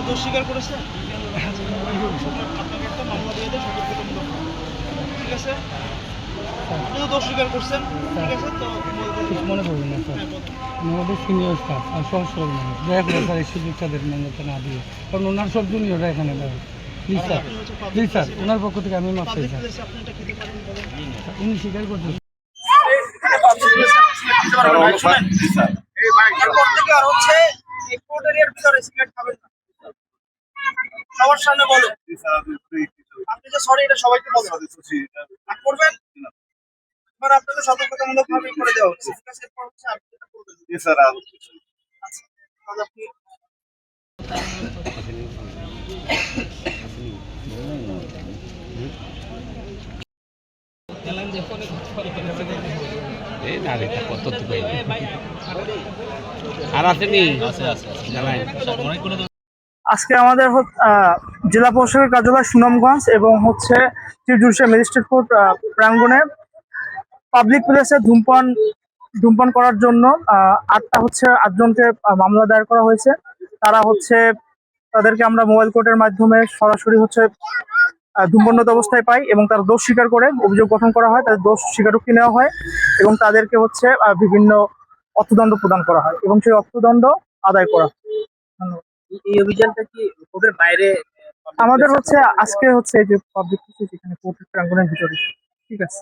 দোষ স্বীকার করেছেন? আপনাকে একটা মামলা দিয়ে দেয় সতর্কতামূলক। ঠিক আছে, আপনি তো দোষ স্বীকার করছেন। ঠিক আছে, তো কিছু মনে করবেন না স্যার, আমাদের সিনিয়র স্টাফ আর সহজ সরল মানুষ, দয়া করে স্যার এই সুযোগটাদের মামলাটা না দিয়ে, কারণ ওনার সব জুনিয়ররা এখানে দেয়। প্লিজ স্যার, প্লিজ স্যার, ওনার পক্ষ থেকে আমি মাফ চাই স্যার। আপনি এটা খেতে পারেন বলেন। উনি স্বীকার করছেন। এরপর থেকে আর হচ্ছে এই কোর্ট এরিয়ার ভিতরে সিগারেট খাবেন না। সবার সামনে বলেন। আপনি যে সরি এটা সবাইকে বলেন। আর করবেন? এবার আপনাকে সতর্কতামূলক ভাবে করে দেওয়া হচ্ছে। ঠিক আছে, এরপর হচ্ছে আপনি এটা করবেন। আচ্ছা, তাহলে আপনি আজকে আমাদের জেলা প্রশাসকের কার্যালয় সুনামগঞ্জ এবং হচ্ছে চিফ জুডিশিয়াল ম্যাজিস্ট্রেট কোর্ট প্রাঙ্গণে পাবলিক প্লেসে ধূমপান করার জন্য আটজনকে মামলা দায়ের করা হয়েছে। তারা তাদেরকে আমরা মোবাইল কোর্টের মাধ্যমে সরাসরি ধূমপানরত অবস্থায় পাই এবং তারা দোষ স্বীকার করে অভিযোগ গঠন করা হয়, তাদের দোষ স্বীকারোক্তি নেওয়া হয় এবং তাদেরকে বিভিন্ন অর্থদণ্ড প্রদান করা হয় এবং সেই অর্থদণ্ড আদায় করা হয়। ধন্যবাদ। এই অভিযানটা কি কোর্টের বাইরে? আমাদের আজকে এই যে পাবলিক প্লেস, এখানে কোর্টের প্রাঙ্গণের ভিতরে। ঠিক আছে।